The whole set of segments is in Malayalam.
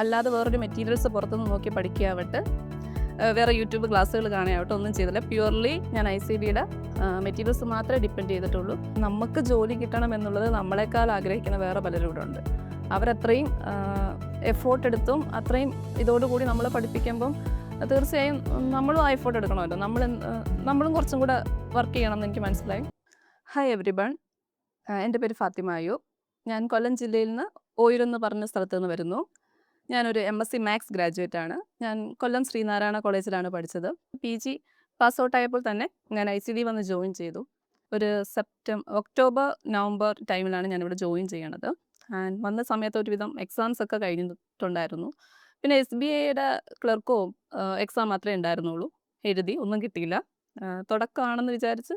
അല്ലാതെ വേറൊരു മെറ്റീരിയൽസ് പുറത്തുനിന്ന് നോക്കി പഠിക്കുകയാവട്ടെ, വേറെ യൂട്യൂബ് ക്ലാസ്സുകൾ കാണുകയാവട്ടെ ഒന്നും ചെയ്തില്ല. പ്യുവർലി ഞാൻ ICDയുടെ മെറ്റീരിയൽസ് മാത്രമേ ഡിപ്പെൻഡ് ചെയ്തിട്ടുള്ളൂ. നമുക്ക് ജോലി കിട്ടണം എന്നുള്ളത് നമ്മളെക്കാൾ ആഗ്രഹിക്കുന്ന വേറെ പലരും ഇവിടെ ഉണ്ട്. അവരത്രയും എഫോർട്ട് എടുത്തും അത്രയും ഇതോടുകൂടി നമ്മളെ പഠിപ്പിക്കുമ്പം തീർച്ചയായും നമ്മളും ആ എഫോർട്ട് എടുക്കണമല്ലോ. നമ്മളും കുറച്ചും കൂടെ വർക്ക് ചെയ്യണം എന്ന് എനിക്ക് മനസ്സിലായി. ഹായ് എവ്രിവൺ, എൻ്റെ പേര് ഫാത്തിമ അയ്യൂബ്. ഞാൻ കൊല്ലം ജില്ലയിൽ നിന്ന് ഓയൂർ എന്ന് പറഞ്ഞ സ്ഥലത്ത് നിന്ന് വരുന്നു. ഞാനൊരു MSc മാത്സ് ഗ്രാജുവേറ്റ് ആണ്. ഞാൻ കൊല്ലം ശ്രീനാരായണ കോളേജിലാണ് പഠിച്ചത്. PG പാസ് ഔട്ട് ആയപ്പോൾ തന്നെ ഞാൻ ICD വന്ന് ജോയിൻ ചെയ്തു. ഒരു ഒക്ടോബർ നവംബർ ടൈമിലാണ് ഞാനിവിടെ ജോയിൻ ചെയ്യണത്. ആൻഡ് വന്ന സമയത്ത് ഒരുവിധം എക്സാംസ് ഒക്കെ കഴിഞ്ഞിട്ടുണ്ടായിരുന്നു. പിന്നെ SBIയുടെ ക്ലർക്കോ എക്സാം മാത്രമേ ഉണ്ടായിരുന്നുള്ളൂ. എഴുതി ഒന്നും കിട്ടിയില്ല. തുടക്കമാണെന്ന് വിചാരിച്ച്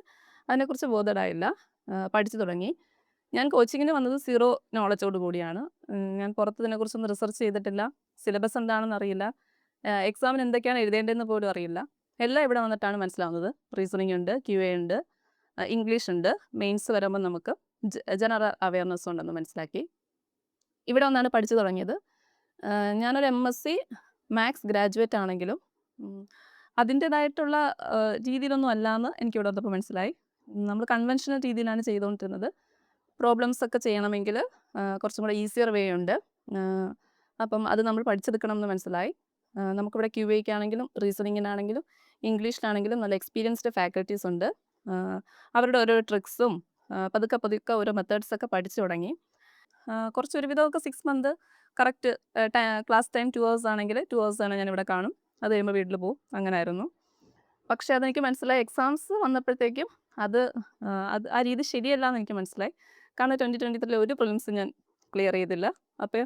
അതിനെക്കുറിച്ച് ബോധേഡായില്ല. പഠിച്ചു തുടങ്ങി. ഞാൻ കോച്ചിങ്ങിന് വന്നത് സീറോ നോളജോട് കൂടിയാണ്. ഞാൻ പുറത്ത് ഇതിനെക്കുറിച്ചൊന്നും റിസർച്ച് ചെയ്തിട്ടില്ല. സിലബസ് എന്താണെന്ന് അറിയില്ല. എക്സാമിന് എന്തൊക്കെയാണ് എഴുതേണ്ടതെന്ന് പോലും അറിയില്ല. എല്ലാം ഇവിടെ വന്നിട്ടാണ് മനസ്സിലാവുന്നത്. റീസണിംഗ് ഉണ്ട്, QA ഉണ്ട്, ഇംഗ്ലീഷ് ഉണ്ട്. മെയിൻസ് വരുമ്പോൾ നമുക്ക് ജനറൽ അവയർനെസ് ഉണ്ടെന്ന് മനസ്സിലാക്കി. ഇവിടെ വന്നാണ് പഠിച്ചു തുടങ്ങിയത്. ഞാനൊരു MSc മാത്സ് ഗ്രാജുവേറ്റ് ആണെങ്കിലും അതിൻ്റേതായിട്ടുള്ള രീതിയിലൊന്നും അല്ലാന്ന് എനിക്കിവിടെ വന്നപ്പോൾ മനസ്സിലായി. നമ്മൾ കൺവെൻഷണൽ രീതിയിലാണ് ചെയ്തുകൊണ്ടിരുന്നത്. പ്രോബ്ലംസ് ഒക്കെ ചെയ്യണമെങ്കിൽ കുറച്ചും കൂടെ ഈസിയർ വേ ഉണ്ട്. അപ്പം അത് നമ്മൾ പഠിച്ചെടുക്കണം എന്ന് മനസ്സിലായി. നമുക്കിവിടെ QAയ്ക്കാണെങ്കിലും റീസണിങ്ങിനാണെങ്കിലും ഇംഗ്ലീഷിലാണെങ്കിലും നല്ല എക്സ്പീരിയൻസ്ഡ് ഫാക്കൽറ്റീസ് ഉണ്ട്. അവരുടെ ഓരോ ട്രിക്സും പതുക്കെ പതുക്കെ ഓരോ മെത്തേഡ്സൊക്കെ പഠിച്ചു തുടങ്ങി. കുറച്ച് ഒരുവിധമൊക്കെ 6 month correct class time 2 hours ആണെങ്കിൽ 2 hours ആണ് ഞാനിവിടെ കാണും. അത് കഴിയുമ്പോൾ വീട്ടിൽ പോകും. അങ്ങനെയായിരുന്നു. പക്ഷേ അതെനിക്ക് മനസ്സിലായി. എക്സാംസ് വന്നപ്പോഴത്തേക്കും അത് ആ രീതി ശരിയല്ല എന്ന് എനിക്ക് മനസ്സിലായി. കാരണം 2023 ഒരു പ്രിലിംസ് ഞാൻ ക്ലിയർ ചെയ്തില്ല. അപ്പോൾ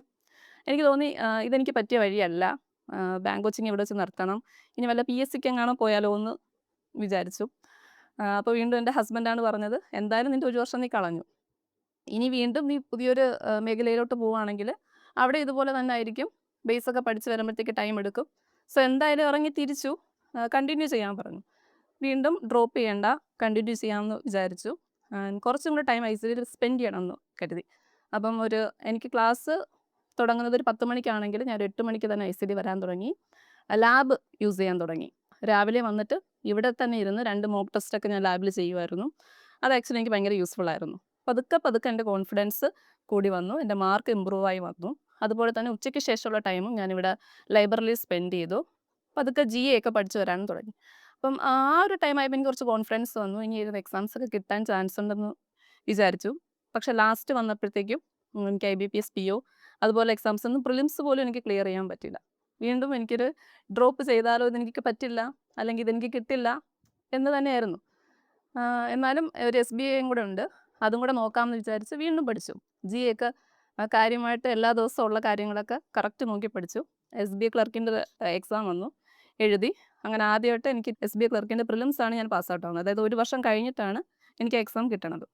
എനിക്ക് തോന്നി ഇതെനിക്ക് പറ്റിയ വഴിയല്ല. ബാങ്ക് കോച്ചിങ് ഇവിടെ വെച്ച് നിർത്തണം. ഇനി വല്ല PSCക്ക് എങ്ങാനും പോയാലോ എന്ന് വിചാരിച്ചു. അപ്പോൾ വീണ്ടും എൻ്റെ ഹസ്ബൻഡാണ് പറഞ്ഞത്, എന്തായാലും നിൻ്റെ ഒരു വർഷം നീ കളഞ്ഞു. ഇനി വീണ്ടും നീ പുതിയൊരു മേഖലയിലോട്ട് പോവുകയാണെങ്കിൽ അവിടെ ഇതുപോലെ തന്നെ ആയിരിക്കും. ബേസൊക്കെ പഠിച്ച് വരുമ്പോഴത്തേക്ക് ടൈം എടുക്കും. സോ എന്തായാലും ഇറങ്ങി തിരിച്ചു കണ്ടിന്യൂ ചെയ്യാൻ പറഞ്ഞു. വീണ്ടും ഡ്രോപ്പ് ചെയ്യണ്ട, കണ്ടിന്യൂ ചെയ്യാമെന്ന് വിചാരിച്ചു. കുറച്ചും കൂടെ ടൈം ICDയിൽ സ്പെൻഡ് ചെയ്യണമെന്ന് കരുതി. അപ്പം എനിക്ക് ക്ലാസ് തുടങ്ങുന്നത് ഒരു 10 മണിക്കാണെങ്കിൽ ഞാൻ ഒരു 8 മണിക്ക് തന്നെ ICD വരാൻ തുടങ്ങി. ലാബ് യൂസ് ചെയ്യാൻ തുടങ്ങി. രാവിലെ വന്നിട്ട് ഇവിടെ തന്നെ ഇരുന്ന് 2 മോക്ക് ടെസ്റ്റൊക്കെ ഞാൻ ലാബിൽ ചെയ്യുമായിരുന്നു. അത് ആക്ച്വലി എനിക്ക് ഭയങ്കര യൂസ്ഫുൾ ആയിരുന്നു. പതുക്കെ പതുക്കെ എൻ്റെ കോൺഫിഡൻസ് കൂടി വന്നു. എൻ്റെ മാർക്ക് ഇമ്പ്രൂവ് ആയി വന്നു. അതുപോലെ തന്നെ ഉച്ചയ്ക്ക് ശേഷമുള്ള ടൈമും ഞാനിവിടെ ലൈബ്രറിയിൽ സ്പെൻഡ് ചെയ്തു. പതുക്കെ GA ഒക്കെ പഠിച്ചു വരാനും തുടങ്ങി. അപ്പം ആ ഒരു ടൈം ആയപ്പോൾ എനിക്ക് കുറച്ച് കോൺഫിഡൻസ് വന്നു. ഇനി ഇരുന്ന് എക്സാംസ് ഒക്കെ കിട്ടാൻ ചാൻസ് ഉണ്ടെന്ന് വിചാരിച്ചു. പക്ഷേ ലാസ്റ്റ് വന്നപ്പോഴത്തേക്കും എനിക്ക് IBPS PO അതുപോലെ എക്സാംസ് ഒന്നും പ്രിലിംസ് പോലും എനിക്ക് ക്ലിയർ ചെയ്യാൻ പറ്റില്ല. വീണ്ടും എനിക്കൊരു ഡ്രോപ്പ് ചെയ്താലോ, ഇതെനിക്ക് പറ്റില്ല, അല്ലെങ്കിൽ ഇതെനിക്ക് കിട്ടില്ല എന്ന് തന്നെയായിരുന്നു. എന്നാലും ഒരു SBIയും കൂടെ ഉണ്ട്. അതും കൂടെ നോക്കാമെന്ന് വിചാരിച്ച് വീണ്ടും പഠിച്ചു. GA ഒക്കെ കാര്യമായിട്ട് എല്ലാ ദിവസവും ഉള്ള കാര്യങ്ങളൊക്കെ കറക്റ്റ് നോക്കി പഠിച്ചു. SBI ക്ലർക്കിൻ്റെ എക്സാം വന്നു, എഴുതി. അങ്ങനെ ആദ്യമായിട്ട് എനിക്ക് SBI ക്ലർക്കിൻ്റെ പ്രിലിംസ് ആണ് ഞാൻ പാസ് ഔട്ട് ആവുന്നത്. അതായത് ഒരു വർഷം കഴിഞ്ഞിട്ടാണ് എനിക്ക് എക്സാം കിട്ടണത്.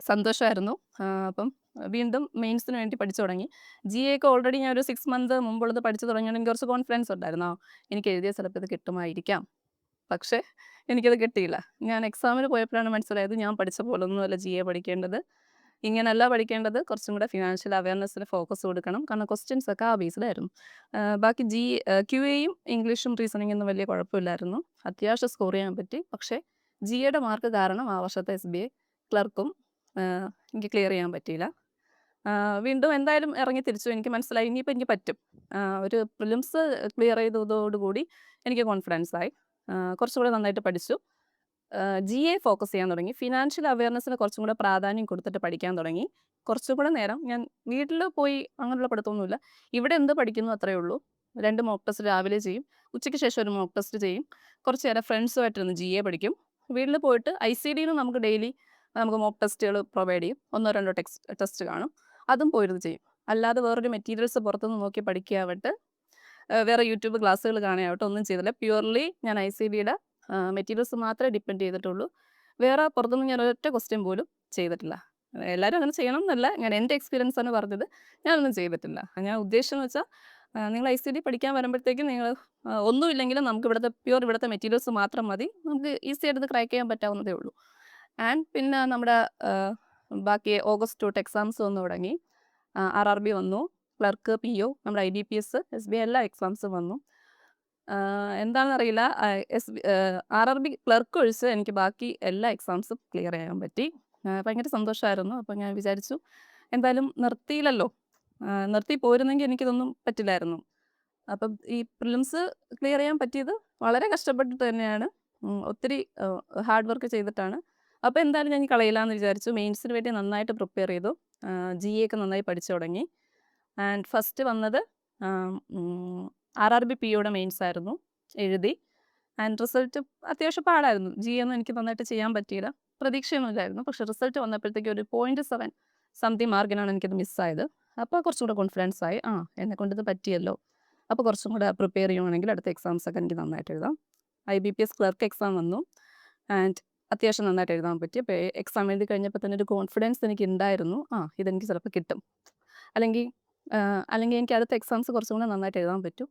സന്തോഷമായിരുന്നു. അപ്പം വീണ്ടും മെയിൻസിന് വേണ്ടി പഠിച്ചു തുടങ്ങി. GA ഒക്കെ ഓൾറെഡി ഞാൻ ഒരു 6 മന്ത് മുമ്പുള്ളത് പഠിച്ചു തുടങ്ങിയോണ്ട് എനിക്ക് കുറച്ച് കോൺഫിഡൻസ് ഉണ്ടായിരുന്നു. എനിക്ക് എഴുതിയ ചിലപ്പോൾ ഇത് കിട്ടുമായിരിക്കാം. പക്ഷേ എനിക്കത് കിട്ടിയില്ല. ഞാൻ എക്സാമിന് പോയപ്പോഴാണ് മനസ്സിലായത് ഞാൻ പഠിച്ച പോലൊന്നുമല്ല GA പഠിക്കേണ്ടത്. ഇങ്ങനെയല്ല പഠിക്കേണ്ടത്. കുറച്ചും കൂടെ ഫിനാൻഷ്യൽ അവയർനെസ്സിന് ഫോക്കസ് കൊടുക്കണം. കാരണം ക്വസ്റ്റ്യൻസ് ഒക്കെ ആ ബേസിലായിരുന്നു. ബാക്കി QAയും ഇംഗ്ലീഷും റീസണിങ്ങൊന്നും വലിയ കുഴപ്പമില്ലായിരുന്നു. അത്യാവശ്യം സ്കോർ ചെയ്യാൻ പറ്റി. പക്ഷേ GAയുടെ മാർക്ക് കാരണം ആ വർഷത്തെ SBI ക്ലർക്കും എനിക്ക് ക്ലിയർ ചെയ്യാൻ പറ്റിയില്ല. വീണ്ടും എന്തായാലും ഇറങ്ങി തിരിച്ചു. എനിക്ക് മനസ്സിലായി ഇനിയിപ്പോൾ എനിക്ക് പറ്റും. ഒരു പ്രിലിംസ് ക്ലിയർ ചെയ്തതോടുകൂടി എനിക്ക് കോൺഫിഡൻസ് ആയി. കുറച്ചുകൂടെ നന്നായിട്ട് പഠിച്ചു. GA ഫോക്കസ് ചെയ്യാൻ തുടങ്ങി. ഫിനാൻഷ്യൽ അവയർനെസ്സിന് കുറച്ചും കൂടെ പ്രാധാന്യം കൊടുത്തിട്ട് പഠിക്കാൻ തുടങ്ങി. കുറച്ചും കൂടെ നേരം ഞാൻ വീട്ടിൽ പോയി അങ്ങനെയുള്ള പഠിത്തമൊന്നുമില്ല. ഇവിടെ എന്ത് പഠിക്കുന്നു അത്രയേ ഉള്ളൂ. 2 മോക്ക് ടെസ്റ്റ് രാവിലെ ചെയ്യും. ഉച്ചയ്ക്ക് ശേഷം ഒരു മോക്ക് ടെസ്റ്റ് ചെയ്യും. കുറച്ച് നേരം ഫ്രണ്ട്സുമായിട്ടിരുന്ന് GA പഠിക്കും. വീട്ടിൽ പോയിട്ട് ICDയിൽ നിന്ന് നമുക്ക് ഡെയിലി നമുക്ക് മോക്ക് ടെസ്റ്റുകൾ പ്രൊവൈഡ് ചെയ്യും. 1-2 ടെസ്റ്റ് കാണും. അതും പോയിരുന്ന് ചെയ്യും. അല്ലാതെ വേറൊരു മെറ്റീരിയൽസ് പുറത്തുനിന്ന് നോക്കി പഠിക്കുകയാവട്ടെ, വേറെ യൂട്യൂബ് ക്ലാസ്സുകൾ കാണുകയാവട്ടെ ഒന്നും ചെയ്തില്ല. പ്യുവർലി ഞാൻ ICDയുടെ മെറ്റീരിയൽസ് മാത്രമേ ഡിപ്പെൻഡ് ചെയ്തിട്ടുള്ളൂ. വേറെ പുറത്തുനിന്ന് ഞാൻ ഒരൊറ്റ ക്വസ്റ്റ്യൻ പോലും ചെയ്തിട്ടില്ല. എല്ലാവരും അങ്ങനെ ചെയ്യണം എന്നല്ല, ഞാൻ എൻ്റെ എക്സ്പീരിയൻസ് ആണ് പറഞ്ഞത്. ഞാനൊന്നും ചെയ്തിട്ടില്ല. ഞാൻ ഉദ്ദേശിച്ചതെന്ന് വെച്ചാൽ നിങ്ങൾ ICD പഠിക്കാൻ വരുമ്പോഴത്തേക്കും നിങ്ങൾ ഒന്നുമില്ലെങ്കിലും നമുക്ക് ഇവിടുത്തെ മെറ്റീരിയൽസ് മാത്രം മതി. നമുക്ക് ഈസി ആയിട്ട് ഇത് ക്രാക്ക് ചെയ്യാൻ പറ്റാവുന്നതേ ഉള്ളൂ. ആൻഡ് പിന്നെ നമ്മുടെ ബാക്കി ഓഗസ്റ്റ് തൊട്ട് എക്സാംസ് വന്നു തുടങ്ങി. RRB വന്നു. ക്ലർക്ക്, PO, നമ്മുടെ IBPS, SBI എല്ലാ എക്സാംസും വന്നു. എന്താണെന്നറിയില്ല, RRB ക്ലർക്ക് ഒഴിച്ച് എനിക്ക് ബാക്കി എല്ലാ എക്സാംസും ക്ലിയർ ചെയ്യാൻ പറ്റി. ഭയങ്കര സന്തോഷമായിരുന്നു. അപ്പോൾ ഞാൻ വിചാരിച്ചു എന്തായാലും നിർത്തിയില്ലല്ലോ, നിർത്തി പോരുന്നെങ്കിൽ എനിക്കിതൊന്നും പറ്റില്ലായിരുന്നു. അപ്പം ഈ പ്രിലിംസ് ക്ലിയർ ചെയ്യാൻ പറ്റിയത് വളരെ കഷ്ടപ്പെട്ടിട്ട് തന്നെയാണ്. ഒത്തിരി ഹാർഡ് വർക്ക് ചെയ്തിട്ടാണ്. അപ്പോൾ എന്തായാലും ഞാൻ കളയില്ലാന്ന് വിചാരിച്ചു. മെയിൻസിന് വേണ്ടി നന്നായിട്ട് പ്രിപ്പയർ ചെയ്തു. GA ഒക്കെ നന്നായി പഠിച്ചു തുടങ്ങി. ആൻഡ് ഫസ്റ്റ് വന്നത് RRB POയുടെ മെയിൻസ് ആയിരുന്നു. എഴുതി. ആൻഡ് റിസൾട്ട് അത്യാവശ്യം പാടായിരുന്നു. GA ഒന്നും എനിക്ക് നന്നായിട്ട് ചെയ്യാൻ പറ്റിയില്ല. പ്രതീക്ഷയൊന്നുമില്ലായിരുന്നു. പക്ഷേ റിസൾട്ട് വന്നപ്പോഴത്തേക്ക് ഒരു 0.7 സംതിങ് മാർക്കിനാണ് എനിക്കത് മിസ്സായത്. അപ്പോൾ കുറച്ചും കൂടെ കോൺഫിഡൻസ് ആയി. എന്നെക്കൊണ്ടിത് പറ്റിയല്ലോ. അപ്പോൾ കുറച്ചും കൂടെ പ്രിപ്പയർ ചെയ്യുവാണെങ്കിൽ അടുത്ത എക്സാംസൊക്കെ എനിക്ക് നന്നായിട്ട് എഴുതാം. IBPS ക്ലർക്ക് എക്സാം വന്നു. ആൻഡ് അത്യാവശ്യം നന്നായിട്ട് എഴുതാൻ പറ്റി. അപ്പോൾ എക്സാം എഴുതി കഴിഞ്ഞപ്പോൾ തന്നെ ഒരു കോൺഫിഡൻസ് എനിക്ക് ഉണ്ടായിരുന്നു. ഇതെനിക്ക് ചിലപ്പോൾ കിട്ടും, അല്ലെങ്കിൽ എനിക്ക് അടുത്ത എക്സാംസ് കുറച്ചും കൂടെ നന്നായിട്ട് എഴുതാൻ പറ്റും.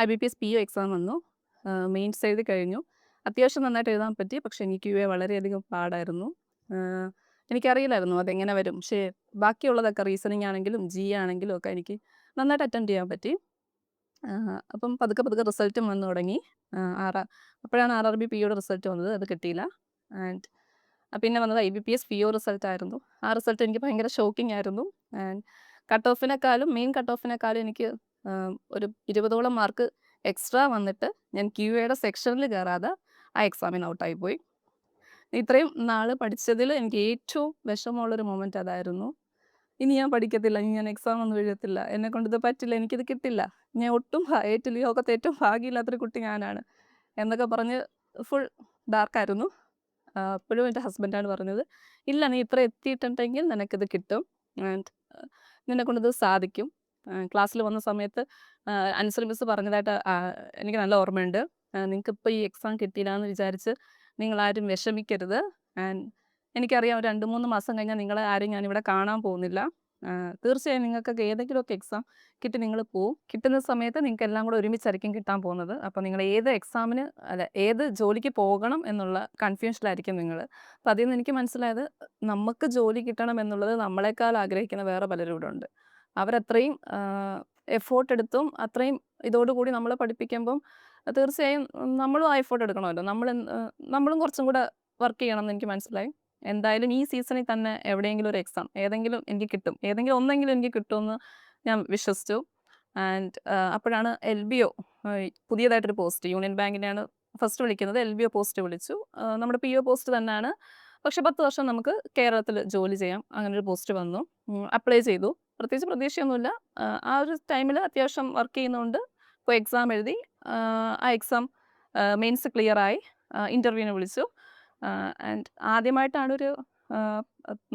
IBPS PO എക്സാം വന്നു. മെയിൻസ് എഴുതി കഴിഞ്ഞു. അത്യാവശ്യം നന്നായിട്ട് എഴുതാൻ പറ്റി. പക്ഷേ എനിക്ക് QA വളരെയധികം പാടായിരുന്നു. എനിക്കറിയില്ലായിരുന്നു അതെങ്ങനെ വരും. പക്ഷേ ബാക്കിയുള്ളതൊക്കെ റീസണിങ് ആണെങ്കിലും GA ആണെങ്കിലും ഒക്കെ എനിക്ക് നന്നായിട്ട് അറ്റൻഡ് ചെയ്യാൻ പറ്റി. അപ്പം പതുക്കെ റിസൾട്ടും വന്നു തുടങ്ങി. അപ്പോഴാണ് RRB POയുടെ റിസൾട്ട് വന്നത്. അത് കിട്ടിയില്ല. ആൻഡ് പിന്നെ വന്നത് IBPS PO റിസൾട്ടായിരുന്നു. ആ റിസൾട്ട് എനിക്ക് ഭയങ്കര ഷോക്കിംഗ് ആയിരുന്നു. ആൻഡ് മെയിൻ കട്ട് ഓഫിനെക്കാളും എനിക്ക് ഒരു 20ഓളം മാർക്ക് എക്സ്ട്രാ വന്നിട്ട് ഞാൻ QAയുടെ സെക്ഷനിൽ കയറാതെ ആ എക്സാമിന് ഔട്ടായിപ്പോയി. ഇത്രയും നാൾ പഠിച്ചതിൽ എനിക്ക് ഏറ്റവും വിഷമമുള്ളൊരു മൊമെൻ്റ് അതായിരുന്നു. ഇനി ഞാൻ പഠിക്കത്തില്ല, ഇനി ഞാൻ എക്സാം ഒന്നും എഴുതത്തില്ല, എന്നെക്കൊണ്ടിത് പറ്റില്ല, എനിക്കിത് കിട്ടില്ല, ഞാൻ ഒട്ടും ലോകത്തെ ഏറ്റവും ഭാഗ്യമില്ലാത്തൊരു കുട്ടി ഞാനാണ് എന്നൊക്കെ പറഞ്ഞ് ഫുൾ ഡാർക്കായിരുന്നു. അപ്പോഴും എൻ്റെ ഹസ്ബൻഡാണ് പറഞ്ഞത്, ഇല്ല, നീ ഇത്ര എത്തിയിട്ടുണ്ടെങ്കിൽ നിനക്കിത് കിട്ടും, ആൻഡ് നിന്നെക്കൊണ്ടിത് സാധിക്കും. ക്ലാസ്സിൽ വന്ന സമയത്ത് അൻസർ മിസ് പറഞ്ഞതായിട്ട് എനിക്ക് നല്ല ഓർമ്മയുണ്ട്. നിങ്ങൾക്കിപ്പോൾ ഈ എക്സാം കിട്ടിയില്ല എന്ന് വിചാരിച്ച് നിങ്ങളാരും വിഷമിക്കരുത്. ആൻഡ് എനിക്കറിയാം, ഒരു 2-3 മാസം കഴിഞ്ഞാൽ നിങ്ങളെ ആരും ഞാനിവിടെ കാണാൻ പോകുന്നില്ല. തീർച്ചയായും നിങ്ങൾക്കൊക്കെ ഏതെങ്കിലുമൊക്കെ എക്സാം കിട്ടി നിങ്ങൾ പോവും. കിട്ടുന്ന സമയത്ത് നിങ്ങൾക്ക് എല്ലാം കൂടെ ഒരുമിച്ചായിരിക്കും കിട്ടാൻ പോകുന്നത്. അപ്പോൾ നിങ്ങൾ ഏത് ജോലിക്ക് പോകണം എന്നുള്ള കൺഫ്യൂഷനിലായിരിക്കും നിങ്ങൾ. അപ്പോൾ അതിൽ നിന്ന് എനിക്ക് മനസ്സിലായത്, നമുക്ക് ജോലി കിട്ടണം എന്നുള്ളത് നമ്മളെക്കാൾ ആഗ്രഹിക്കുന്ന വേറെ പലരും ഇവിടെ ഉണ്ട്. അവരത്രയും എഫോർട്ട് എടുത്തും അത്രയും ഇതോടുകൂടി നമ്മളെ പഠിപ്പിക്കുമ്പം തീർച്ചയായും നമ്മളും ആ എഫോർട്ട് എടുക്കണമല്ലോ. നമ്മളും കുറച്ചും കൂടെ വർക്ക് ചെയ്യണം എന്ന് എനിക്ക് മനസ്സിലായി. എന്തായാലും ഈ സീസണിൽ തന്നെ എവിടെയെങ്കിലും ഒരു എക്സാം ഏതെങ്കിലും എനിക്ക് കിട്ടും, ഒന്നെങ്കിലും എനിക്ക് കിട്ടുമെന്ന് ഞാൻ വിശ്വസിച്ചു. ആൻഡ് അപ്പോഴാണ് LBO പുതിയതായിട്ടൊരു പോസ്റ്റ്, യൂണിയൻ ബാങ്കിൻ്റെയാണ് ഫസ്റ്റ് വിളിക്കുന്നത്. LBO പോസ്റ്റ് വിളിച്ചു. നമ്മുടെ PO പോസ്റ്റ് തന്നെയാണ്, പക്ഷെ 10 വർഷം നമുക്ക് കേരളത്തിൽ ജോലി ചെയ്യാം. അങ്ങനൊരു പോസ്റ്റ് വന്നു. അപ്ലൈ ചെയ്തു. പ്രത്യേകിച്ച് പ്രതീക്ഷയൊന്നുമില്ല. ആ ഒരു ടൈമിൽ അത്യാവശ്യം വർക്ക് ചെയ്യുന്നതുകൊണ്ട് പോയി എക്സാം എഴുതി. ആ എക്സാം മെയിൻസ് ക്ലിയറായി. ഇൻ്റർവ്യൂവിന് വിളിച്ചു. ആൻഡ് ആദ്യമായിട്ടാണ്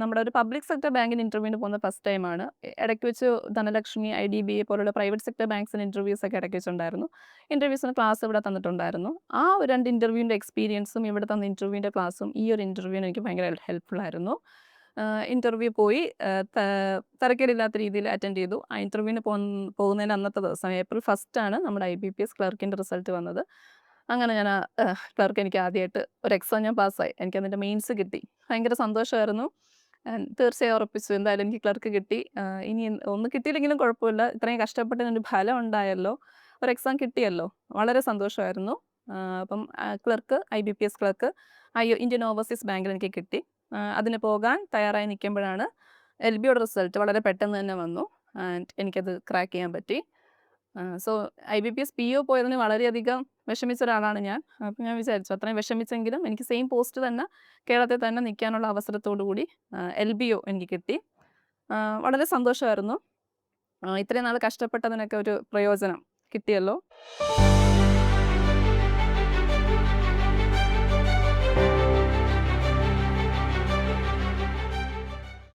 നമ്മുടെ ഒരു പബ്ലിക് സെക്ടർ ബാങ്കിന് ഇൻ്റർവ്യൂവിന് പോകുന്നത് ഫസ്റ്റ് ടൈമാണ്. ഇടയ്ക്ക് വെച്ച് ധനലക്ഷ്മി, IDBI പോലുള്ള പ്രൈവറ്റ് സെക്ടർ ബാങ്ക്സിന് ഇൻ്റർവ്യൂസൊക്കെ ഇടയ്ക്ക് വെച്ചുണ്ടായിരുന്നു. ഇൻ്റർവ്യൂസിന് ക്ലാസ് ഇവിടെ തന്നിട്ടുണ്ടായിരുന്നു. ആ 2 ഇൻ്റർവ്യൂവിൻ്റെ എക്സ്പീരിയൻസും ഇവിടെ തന്ന ഇൻ്റർവ്യൂവിൻ്റെ ക്ലാസ്സും ഈ ഒരു ഇൻ്റർവ്യൂവിന് എനിക്ക് ഭയങ്കര ഹെൽപ്ഫുള്ളായിരുന്നു. ഇൻ്റർവ്യൂ പോയി തരക്കേടില്ലാത്ത രീതിയിൽ അറ്റൻഡ് ചെയ്തു. ആ ഇൻ്റർവ്യൂവിന് പോകുന്നതിന് അന്നത്തെ ദിവസം ഏപ്രിൽ 1 നമ്മുടെ IBPS ക്ലർക്കിൻ്റെ റിസൾട്ട് വന്നത്. അങ്ങനെ ഞാൻ ക്ലർക്ക് എനിക്ക് ആദ്യമായിട്ട് ഒരു എക്സാം ഞാൻ പാസ്സായി. എനിക്കതിൻ്റെ മെയിൻസ് കിട്ടി. ഭയങ്കര സന്തോഷമായിരുന്നു. തീർച്ചയായും ഉറപ്പിച്ചു, എന്തായാലും എനിക്ക് ക്ലർക്ക് കിട്ടി. ഇനി ഒന്നും കിട്ടിയില്ലെങ്കിലും കുഴപ്പമില്ല, ഇത്രയും കഷ്ടപ്പെട്ടതിനൊരു ഫലം ഉണ്ടായല്ലോ, ഒരു എക്സാം കിട്ടിയല്ലോ, വളരെ സന്തോഷമായിരുന്നു. അപ്പം clerk, IBPS clerk Indian overseas ബാങ്കിൽ എനിക്ക് കിട്ടി. അതിന് പോകാൻ തയ്യാറായി നിൽക്കുമ്പോഴാണ് LBOയുടെ റിസൾട്ട് വളരെ പെട്ടെന്ന് തന്നെ വന്നു. ആൻഡ് എനിക്കത് ക്രാക്ക് ചെയ്യാൻ പറ്റി. സോ IBPS PO പോയതിന് വളരെയധികം വിഷമിച്ച ഒരാളാണ് ഞാൻ. അപ്പോൾ ഞാൻ വിചാരിച്ചു, അത്രയും വിഷമിച്ചെങ്കിലും എനിക്ക് സെയിം പോസ്റ്റ് തന്നെ കേരളത്തിൽ തന്നെ നിൽക്കാനുള്ള അവസരത്തോടു കൂടി LBO എനിക്ക് കിട്ടി. വളരെ സന്തോഷമായിരുന്നു. ഇത്രയും നാൾ കഷ്ടപ്പെട്ടതിനൊക്കെ ഒരു പ്രയോജനം കിട്ടിയല്ലോ.